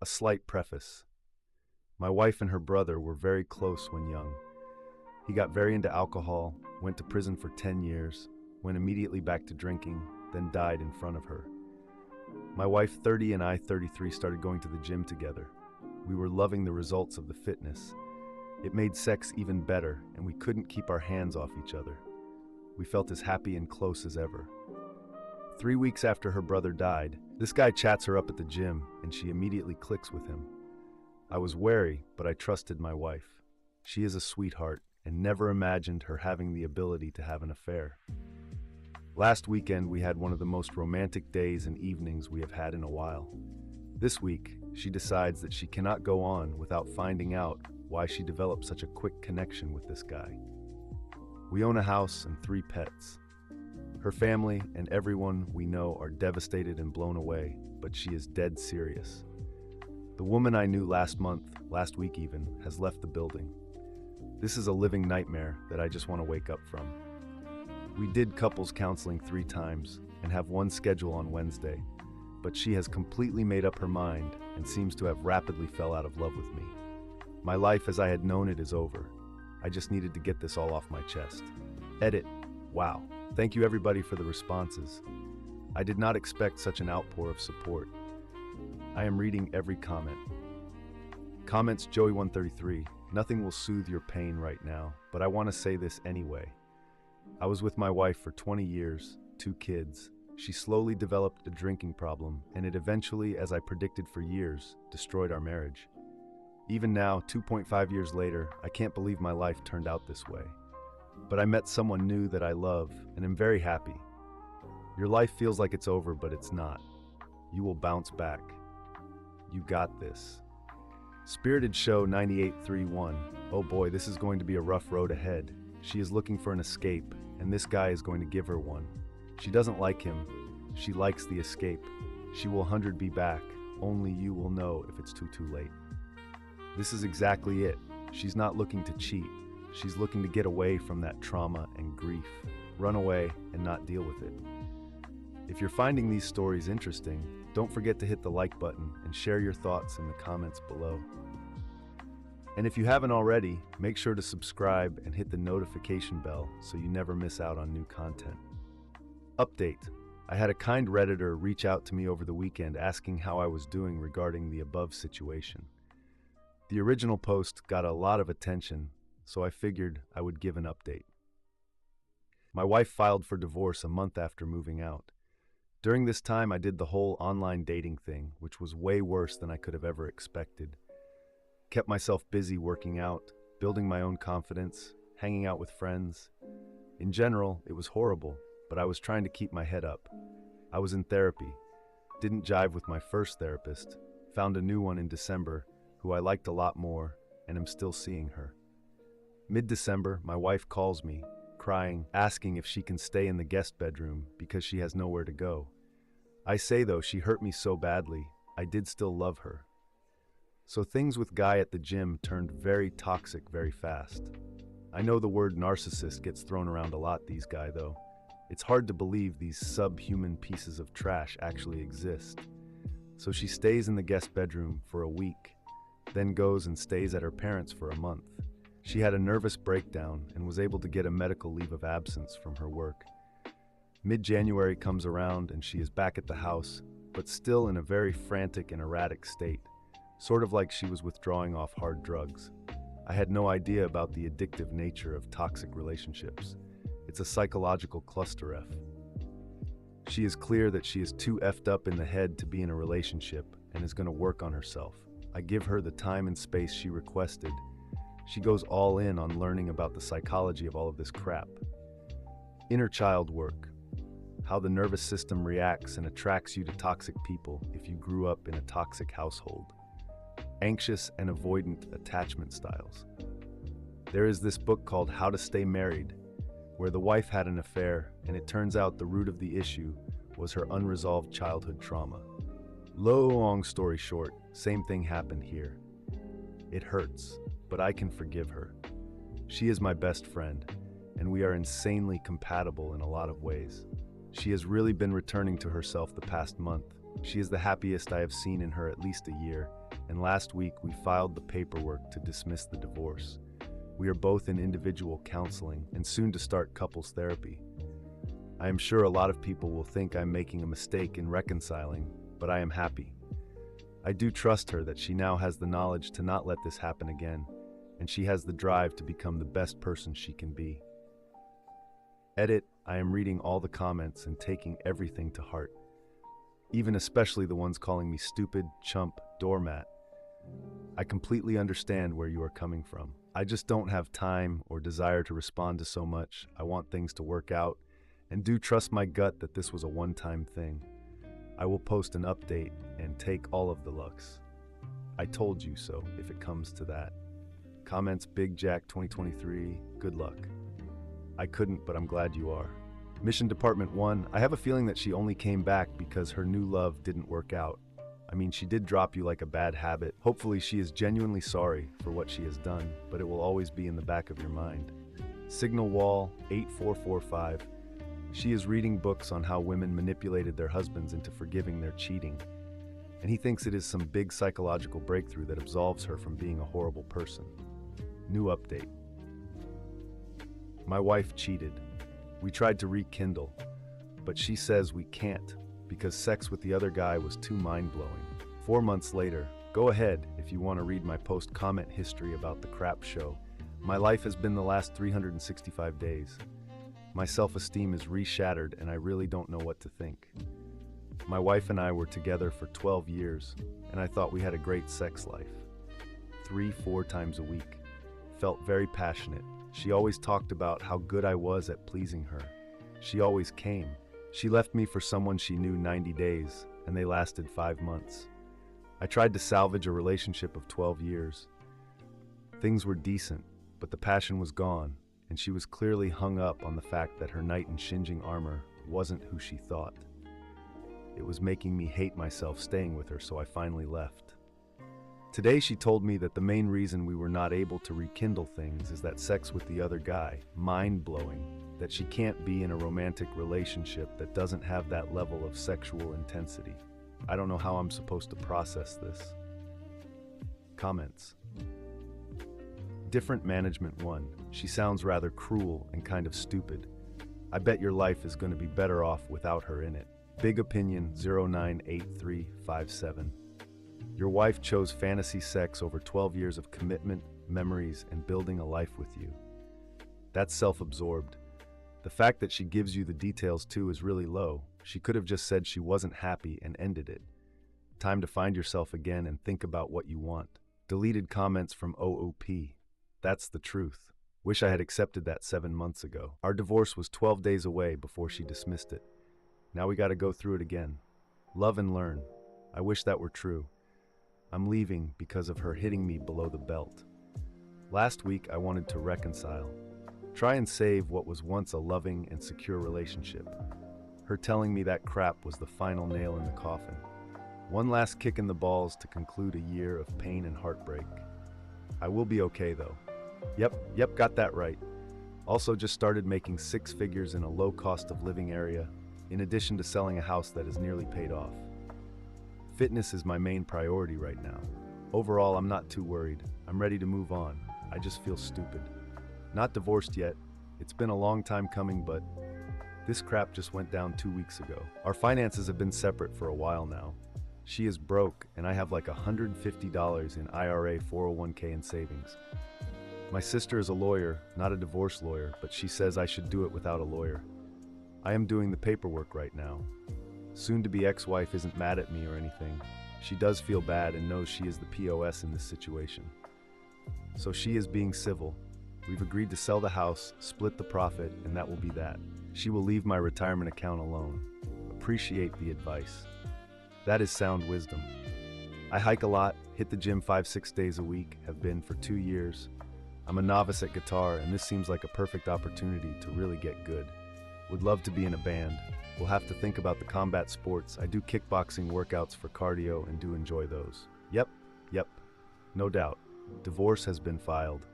A slight preface. My wife and her brother were very close when young. He got very into alcohol, went to prison for 10 years, went immediately back to drinking, then died in front of her. My wife, 30, and I, 33, started going to the gym together. We were loving the results of the fitness. It made sex even better, and we couldn't keep our hands off each other. We felt as happy and close as ever. 3 weeks after her brother died, this guy chats her up at the gym, and she immediately clicks with him. I was wary, but I trusted my wife. She is a sweetheart, and never imagined her having the ability to have an affair. Last weekend, we had one of the most romantic days and evenings we have had in a while. This week, she decides that she cannot go on without finding out why she developed such a quick connection with this guy. We own a house and 3 pets. Her family and everyone we know are devastated and blown away, but she is dead serious. The woman I knew last week even, has left the building. This is a living nightmare that I just want to wake up from. We did couples counseling 3 times and have one schedule on Wednesday, but she has completely made up her mind and seems to have rapidly fell out of love with me. My life as I had known it is over. I just needed to get this all off my chest. Edit. Wow. Thank you everybody for the responses. I did not expect such an outpour of support. I am reading every comment. Comments Joey133. Nothing will soothe your pain right now, but I want to say this anyway. I was with my wife for 20 years, 2 kids. She slowly developed a drinking problem, and it eventually, as I predicted for years, destroyed our marriage. Even now, 2.5 years later, I can't believe my life turned out this way. But I met someone new that I love, and am very happy. Your life feels like it's over, but it's not. You will bounce back. You got this. Spirited Show 9831. Oh boy, this is going to be a rough road ahead. She is looking for an escape, and this guy is going to give her one. She doesn't like him. She likes the escape. She will 100 be back. Only you will know if it's too late. This is exactly it. She's not looking to cheat. She's looking to get away from that trauma and grief. Run away and not deal with it. If you're finding these stories interesting, don't forget to hit the like button and share your thoughts in the comments below. And if you haven't already, make sure to subscribe and hit the notification bell so you never miss out on new content. Update. I had a kind Redditor reach out to me over the weekend asking how I was doing regarding the above situation. The original post got a lot of attention, so I figured I would give an update. My wife filed for divorce a month after moving out. During this time, I did the whole online dating thing, which was way worse than I could have ever expected. Kept myself busy working out, building my own confidence, hanging out with friends. In general, it was horrible, but I was trying to keep my head up. I was in therapy, didn't jive with my first therapist, found a new one in December, who I liked a lot more, and am still seeing her. Mid-December, my wife calls me, crying, asking if she can stay in the guest bedroom because she has nowhere to go. I say though she hurt me so badly, I did still love her. So things with Guy at the gym turned very toxic very fast. I know the word narcissist gets thrown around a lot these days though. It's hard to believe these subhuman pieces of trash actually exist. So she stays in the guest bedroom for a week, then goes and stays at her parents' for a month. She had a nervous breakdown and was able to get a medical leave of absence from her work. Mid-January comes around and she is back at the house, but still in a very frantic and erratic state, sort of like she was withdrawing off hard drugs. I had no idea about the addictive nature of toxic relationships. It's a psychological cluster F. She is clear that she is too effed up in the head to be in a relationship and is going to work on herself. I give her the time and space she requested. She goes all in on learning about the psychology of all of this crap. Inner child work. How the nervous system reacts and attracts you to toxic people if you grew up in a toxic household. Anxious and avoidant attachment styles. There is this book called How to Stay Married, where the wife had an affair, and it turns out the root of the issue was her unresolved childhood trauma. Long story short, same thing happened here. It hurts, but I can forgive her. She is my best friend, and we are insanely compatible in a lot of ways. She has really been returning to herself the past month. She is the happiest I have seen in her at least a year, and last week we filed the paperwork to dismiss the divorce. We are both in individual counseling and soon to start couples therapy. I am sure a lot of people will think I'm making a mistake in reconciling, but I am happy. I do trust her that she now has the knowledge to not let this happen again, and she has the drive to become the best person she can be. Edit, I am reading all the comments and taking everything to heart, even especially the ones calling me stupid, chump, doormat. I completely understand where you are coming from. I just don't have time or desire to respond to so much. I want things to work out, and do trust my gut that this was a one-time thing. I will post an update and take all of the looks. I told you so if it comes to that. Comments Big Jack 2023, good luck. I couldn't, but I'm glad you are. Mission Department 1, I have a feeling that she only came back because her new love didn't work out. I mean, she did drop you like a bad habit. Hopefully she is genuinely sorry for what she has done, but it will always be in the back of your mind. Signal Wall 8445, she is reading books on how women manipulated their husbands into forgiving their cheating, and he thinks it is some big psychological breakthrough that absolves her from being a horrible person. New update. My wife cheated. We tried to rekindle, but she says we can't because sex with the other guy was too mind-blowing. 4 months later, go ahead if you want to read my post-comment history about the crap show. My life has been the last 365 days. My self-esteem is re-shattered and I really don't know what to think. My wife and I were together for 12 years and I thought we had a great sex life. 3-4 times a week. Felt very passionate. She always talked about how good I was at pleasing her. She always came. She left me for someone she knew 90 days and they lasted 5 months. I tried to salvage a relationship of 12 years. Things were decent, but the passion was gone. And she was clearly hung up on the fact that her knight in Shinjing armor wasn't who she thought. It was making me hate myself staying with her, so I finally left. Today she told me that the main reason we were not able to rekindle things is that sex with the other guy, mind-blowing, that she can't be in a romantic relationship that doesn't have that level of sexual intensity. I don't know how I'm supposed to process this. Comments. Different Management 1. She sounds rather cruel and kind of stupid. I bet your life is going to be better off without her in it. Big Opinion 098357. Your wife chose fantasy sex over 12 years of commitment, memories, and building a life with you. That's self-absorbed. The fact that she gives you the details too is really low. She could have just said she wasn't happy and ended it. Time to find yourself again and think about what you want. Deleted comments from OOP. That's the truth. Wish I had accepted that 7 months ago. Our divorce was 12 days away before she dismissed it. Now we gotta go through it again. Love and learn. I wish that were true. I'm leaving because of her hitting me below the belt. Last week I wanted to reconcile. Try and save what was once a loving and secure relationship. Her telling me that crap was the final nail in the coffin. One last kick in the balls to conclude a year of pain and heartbreak. I will be okay though. Yep, got that right. Also just started making 6 figures in a low cost of living area, in addition to selling a house that is nearly paid off. Fitness is my main priority right now. Overall, I'm not too worried. I'm ready to move on. I just feel stupid. Not divorced yet. It's been a long time coming, but this crap just went down 2 weeks ago. Our finances have been separate for a while now. She is broke, and I have like $150 in IRA, 401k, and savings. My sister is a lawyer, not a divorce lawyer, but she says I should do it without a lawyer. I am doing the paperwork right now. Soon-to-be ex-wife isn't mad at me or anything. She does feel bad and knows she is the POS in this situation. So she is being civil. We've agreed to sell the house, split the profit, and that will be that. She will leave my retirement account alone. Appreciate the advice. That is sound wisdom. I hike a lot, hit the gym 5-6 days a week, have been for 2 years. I'm a novice at guitar, and this seems like a perfect opportunity to really get good. Would love to be in a band. We'll have to think about the combat sports. I do kickboxing workouts for cardio and do enjoy those. Yep, no doubt. Divorce has been filed.